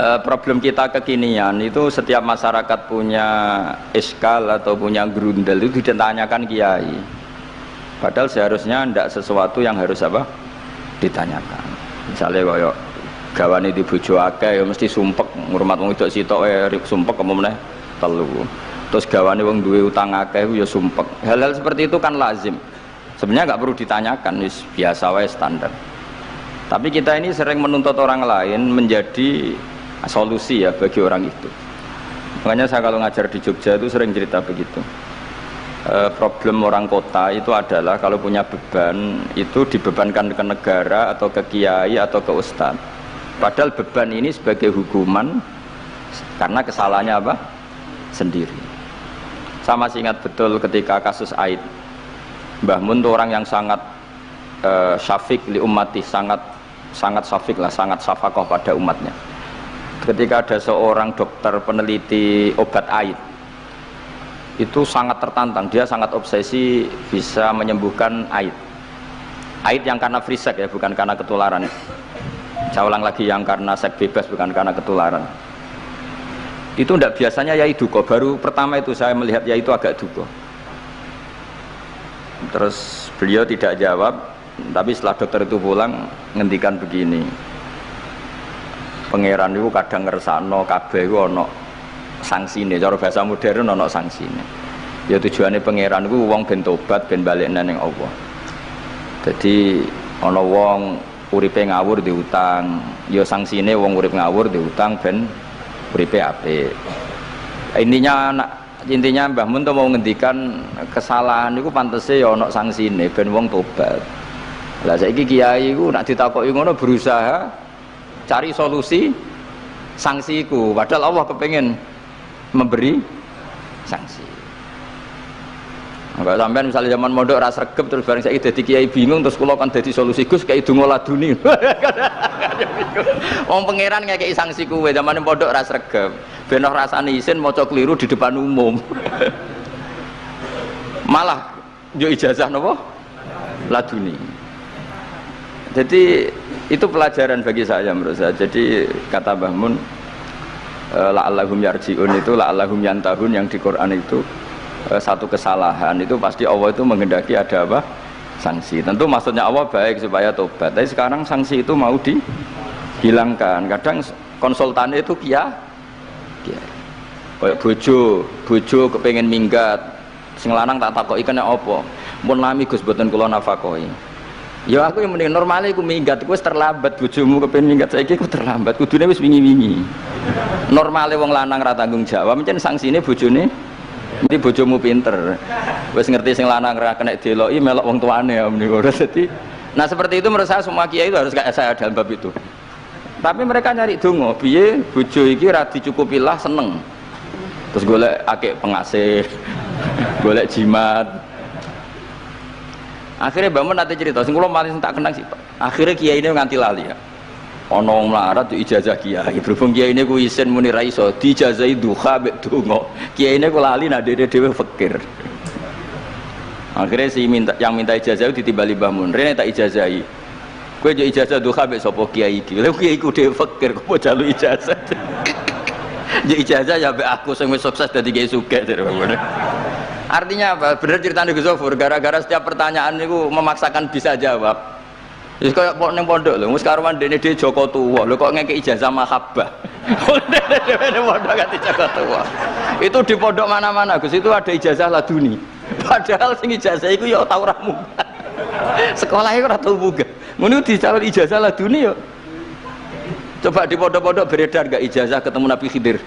Problem kita kekinian itu setiap masyarakat punya iskal atau punya grundel itu ditanyakan kiai. Padahal seharusnya tidak sesuatu yang harus apa ditanyakan. Misalnya koyo gawane di bojo akeh ya mesti sumpek ngurmat wong wedok sitok sumpek apa meneh telu. Terus gawane wong duwe utang akeh ya sumpek. Hal-hal seperti itu kan lazim. Sebenarnya nggak perlu ditanyakan, wis biasa wae standar. Tapi kita ini sering menuntut orang lain menjadi solusi ya bagi orang itu. Makanya saya kalau ngajar di Jogja itu sering cerita begitu. Problem orang kota itu adalah kalau punya beban itu dibebankan ke negara atau ke kiai atau ke ustadz. Padahal beban ini sebagai hukuman karena kesalahannya apa? Sendiri. Saya masih ingat betul ketika kasus Aid. Mbah Mun itu orang yang sangat syafiq li ummati, sangat syafiq lah, sangat syafaqah pada umatnya. Ketika ada seorang dokter peneliti obat Aid, itu sangat tertantang, dia sangat obsesi bisa menyembuhkan Aid. Aid yang karena free sex ya, bukan karena ketularan. Saya ulang lagi, yang karena seks bebas, bukan karena ketularan. Itu tidak biasanya yai duka. Baru pertama itu saya melihat yai itu agak duka. Terus beliau tidak jawab, tapi setelah dokter itu pulang ngendikan begini, pangeran itu kadang ngersakno kabeh iku ana sangsine, cara bahasa modern ana sangsine. Ya tujuane pangeran iku wong ben tobat ben balik nang Allah. Jadi ana wong uripe ngawur diutang, ya sangsine wong urip ngawur diutang ben uripe apik. Intinya Mbah Mun tuh mau ngendikan kesalahan itu pantese ya ana sangsine ben wong tobat. Lah saiki kiai iku nek ditakoki ngono berusaha cari solusi sanksiku, padahal Allah kepengen memberi sanksi. Enggak sampean misalnya zaman mondok ras regep terus bareng saiki dadi kiai bingung terus kula kan dadi solusi Gus kayak donga laduni. Wong pangeran ngekeki sanksi kuwe zaman mondok ras regep. Ben ora rasane isin maca kliru di depan umum. Malah yo ijazah napa? Laduni. Jadi itu pelajaran bagi saya menurut saya. Jadi kata Mbah Mun la'allahum yarji'un itu la'allahum yantahun yang di Quran itu satu kesalahan itu pasti Allah itu menghendaki ada apa? Sanksi. Tentu maksudnya Allah baik supaya tobat. Tapi sekarang sanksi itu mau dihilangkan. Kadang konsultannya itu kayak bojo kepengen minggat sing lanang tak takoki kena apa? Mun lami Gus boten kula nafakoi. Ya aku yang mending normalnya aku minggat, aku terlambat bojomu kepengen minggat saiki aku terlambat, kudune wis wingi-wingi. Normalnya wong lanang ra tanggung jawab, mencen sanksine bojone mesti bojomu pinter. Wis ngerti sing lanang ra kena deloki melok wong tuane ya menika. Dadi nah seperti itu menurut saya semua kiai itu harus kayak saya dalam bab itu. Tapi mereka nyari donga, piye bojo iki ra dicukupilah seneng. Terus golek akeh pengasih, golek jimat. Akhirnya Mbak Mun nanti cerita, sing kula paling tak kenang sih Pak. Akhirnya kiai ini nganti lali ya. Ana wong melarat tuh ijazah kiai. Berhubung kiai ini ku isin muni ra iso diijazahi duha mek donga. Kiai ini ku lali nak dhewe fakir. Akhirnya yang minta ijazah itu ditimbali Mbah Mun. Rene tak ijazahi. Kowe yo ijazah duha mek sapa kiai iki. Lha kiai ku dhewe fakir kok jalu ijazah. Ya ijazah ya mek aku sing wis sukses dadi kiai sugih terus. Artinya apa? Bener ceritanya Gus Zofur, gara-gara setiap pertanyaan itu memaksakan bisa jawab. Jadi kayak ning pondok lho, wis karuan dene dhewe Joko tuwa. Lho kok ngekek ijazah mahabbah. Dene pondok ganti Joko tuwa. Itu di pondok mana-mana Gus itu ada ijazah laduni. Padahal sing ijazah iku ya tau ra munggah. Sekolah iku ora tau munggah. Ngono dicalon ijazah laduni yo. Coba di pondok-pondok beredar gak ijazah ketemu Nabi Khidir?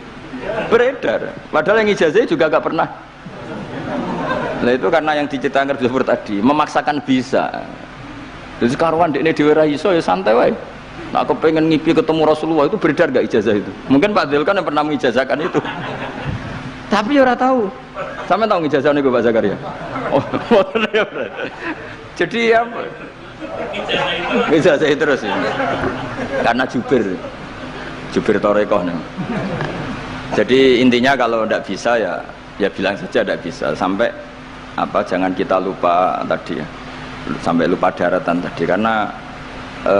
Beredar. Padahal yang ijazah juga gak pernah. Nah itu karena yang diceritakan Gus tadi memaksakan bisa. Jadi karuan dekne dhewe ra iso ya santai wae. Nah aku pengen ngipi ketemu Rasulullah itu beredar gak ijazah itu? Mungkin Pak Dzul kan yang pernah mengijazahkan itu. Tapi ya ora tahu. Sampe tahu ngijazah niku Pak Zakaria. Oh, jadi apa? Ijazah itu terus ya. Karena jubir Torekoh nih. Jadi intinya kalau ndak bisa ya bilang saja ndak bisa sampai apa jangan kita lupa tadi ya sampai lupa daratan tadi karena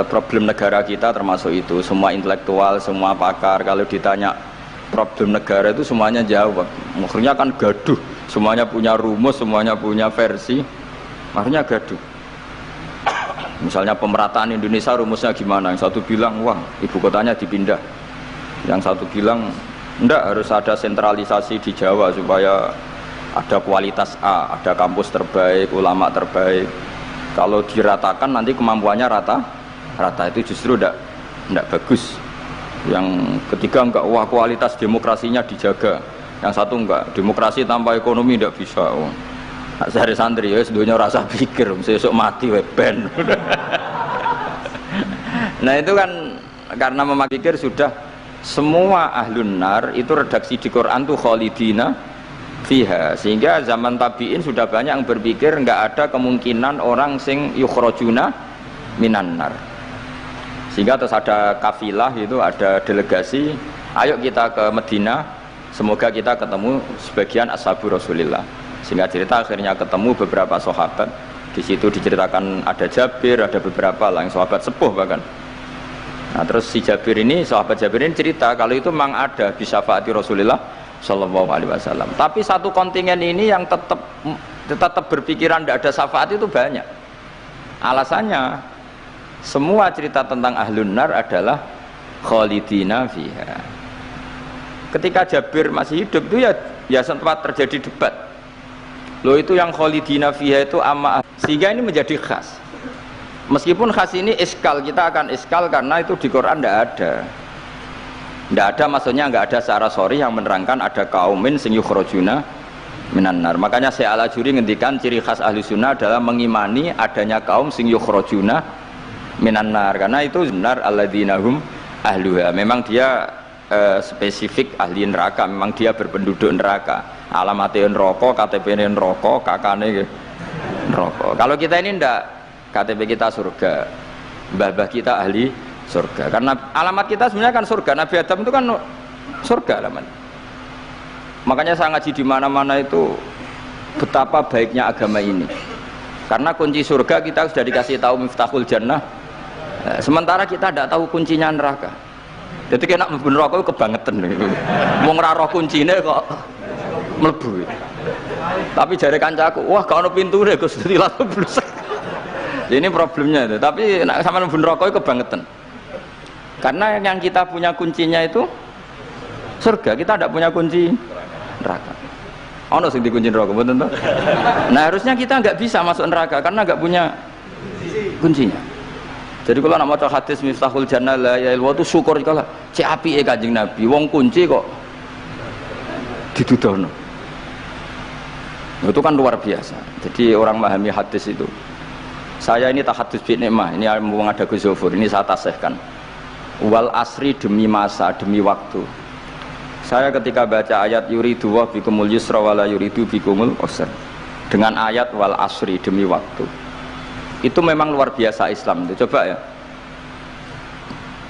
problem negara kita termasuk itu. Semua intelektual, semua pakar kalau ditanya problem negara itu semuanya jawab. Akhirnya kan gaduh, semuanya punya rumus, semuanya punya versi, akhirnya gaduh. Misalnya pemerataan Indonesia rumusnya gimana? Yang satu bilang wah ibu kotanya dipindah, yang satu bilang enggak, harus ada sentralisasi di Jawa supaya ada kualitas A, ada kampus terbaik, ulama terbaik. Kalau diratakan nanti kemampuannya rata itu justru enggak bagus. Yang ketiga enggak, wah kualitas demokrasinya dijaga. Yang satu enggak, demokrasi tanpa ekonomi enggak bisa. Sehari santri ya sedunia rasa pikir, besok mati ben. Nah itu kan karena memakai pikir sudah semua ahlun nar itu redaksi di Quran tuh khalidina fiha, sehingga zaman tabi'in sudah banyak yang berpikir enggak ada kemungkinan orang sing yukhrajuna minan nar. Sehingga terus ada kafilah itu, ada delegasi, ayo kita ke Medina, semoga kita ketemu sebagian ashabu Rasulillah. Sehingga cerita akhirnya ketemu beberapa sahabat. Di situ diceritakan ada Jabir, ada beberapa lah yang sahabat sepuh bahkan. Nah terus si Jabir ini, sahabat Jabir ini cerita kalau itu memang ada bisa syafaati Rasulullah Shallallahu Alaihi Wasallam. Tapi satu kontingen ini yang tetap berpikiran tidak ada syafaat itu banyak. Alasannya semua cerita tentang ahlun nar adalah khalidina fiha. Ketika Jabir masih hidup itu ya sempat terjadi debat. Loh itu yang khalidina fiha itu amma, sehingga ini menjadi khas. Meskipun khas ini iskal, kita akan iskal karena itu di Quran tidak ada maksudnya nggak ada secara sorry yang menerangkan ada kaumin sing yukhrajuna minan nar. Makanya Syekh Al-Ajuri ngendikan ciri khas ahli sunnah adalah mengimani adanya kaum sing yukhrajuna minan nar, karena itu benar alladzina hum ahluha. Memang dia spesifik ahli neraka, memang dia berpenduduk neraka. Alamatnya neraka, KTP-nya neraka, kakane neraka. Kalau kita ini ndak, KTP kita surga, mbah-mbah kita ahli surga. Karena alamat kita sebenarnya kan surga. Nabi Adam itu kan surga alamat. Makanya saya ngaji di mana-mana itu betapa baiknya agama ini. Karena kunci surga kita sudah dikasih tahu miftahul jannah. Sementara kita tidak tahu kuncinya neraka. Jadi kena mlebu neraka itu kebangetan. Wong ora roh kuncine kok mlebu. Tapi jare kancaku, wah gak ono pintune Gus, dadi langsung blusek. Ini problemnya itu. Tapi nek sampean mlebu neraka itu kebangetan. Karena yang kita punya kuncinya itu surga, kita tidak punya kunci neraka. Ono sing dikunci neraka mboten to? Nah, harusnya kita nggak bisa masuk neraka karena nggak punya kuncinya. Jadi kalau nak maca hadis miftahul jannah la ilaha illallah itu syukur kalau cek apike Kanjeng Nabi, wong kunci kok didudono. Itu kan luar biasa. Jadi orang memahami hadis itu. Saya ini tahadus bi nikmah, ini mumpung ada Gus Zofur, ini saya tasihkan. Wal asri demi masa, demi waktu. Saya ketika baca ayat yuridu wa bikumul yusra wala yuridu bikumul usra, dengan ayat wal asri demi waktu, itu memang luar biasa Islam itu. Coba ya,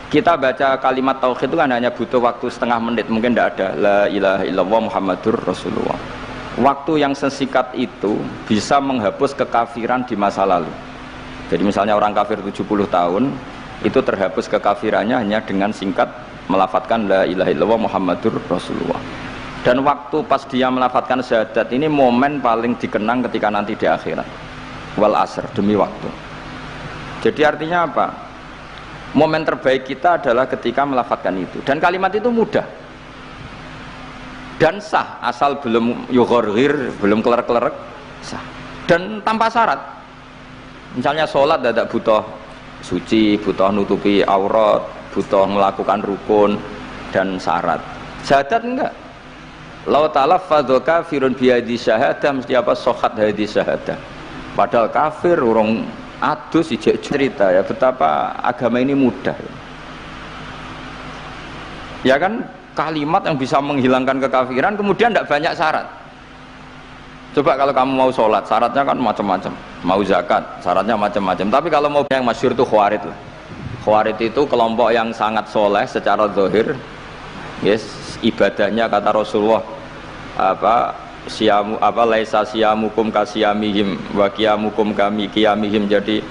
kita baca kalimat tauhid itu kan hanya butuh waktu setengah menit, mungkin tidak ada la ilaha illallah Muhammadur Rasulullah. Waktu yang sesingkat itu bisa menghapus kekafiran di masa lalu. Jadi misalnya orang kafir 70 tahun itu terhapus kekafirannya hanya dengan singkat melafadzkan la ilaha illallah Muhammadur Rasulullah. Dan waktu pas dia melafadzkan syahadat ini momen paling dikenang ketika nanti di akhirat. Wal asr, demi waktu. Jadi artinya apa? Momen terbaik kita adalah ketika melafadzkan itu. Dan kalimat itu mudah dan sah, asal belum yughorghir, belum keler-keler, sah. Dan tanpa syarat. Misalnya sholat tidak butuh suci, butuh nutupi aurat, butuh melakukan rukun dan syarat. Syahadat enggak. Lau talaffadhu kafirun bihadi syahadah, mesti apa? Sohat hadi syahadah. Padahal kafir urung adus ijek cerita ya betapa agama ini mudah. Ya kan, kalimat yang bisa menghilangkan kekafiran kemudian tidak banyak syarat. Coba kalau kamu mau sholat, syaratnya kan macam-macam. Mau zakat, syaratnya macam-macam. Tapi kalau mau yang masyhur itu khawarid lah. Khawarid itu kelompok yang sangat soleh secara zahir. Yes, ibadahnya kata Rasulullah siamu laisa siamukum kasiyamihim wa qiyamukum kami qiyamihim. Jadi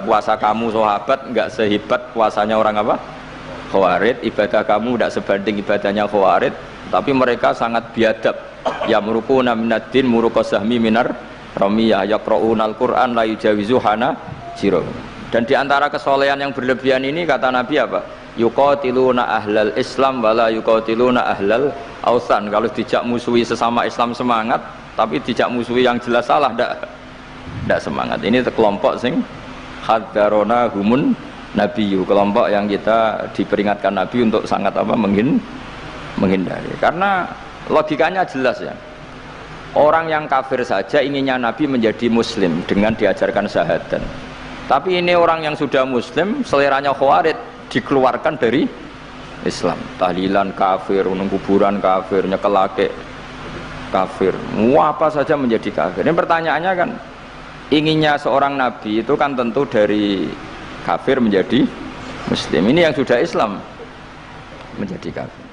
puasa kamu sahabat nggak sehebat puasanya orang apa? Khawarij, ibadah kamu tidak sebanding ibadahnya Khawarij, tapi mereka sangat biadab. Ya murukuna minaddin murukosahmi minar ramiyah yaqra'unal Qur'an la yujawizu hana jiro. Dan diantara kesolehan yang berlebihan ini kata Nabi apa? Yuqatiluna ahlal Islam wala yuqatiluna ahlal ausan. Kalau dijak musuhi sesama Islam semangat, tapi dijak musuhi yang jelas salah ndak semangat. Ini kelompok sing hadarona humun Nabiyu, kelompok yang kita diperingatkan Nabi untuk sangat apa menghindari. Karena logikanya jelas ya. Orang yang kafir saja inginnya Nabi menjadi muslim dengan diajarkan syahadat. Tapi ini orang yang sudah muslim, seleranya Khawarij, dikeluarkan dari Islam. Tahlilan kafir, kuburan kafir, nyekelake kafir. Apa saja menjadi kafir. Ini pertanyaannya kan, inginnya seorang Nabi itu kan tentu dari kafir menjadi muslim. Ini yang sudah Islam menjadi kafir.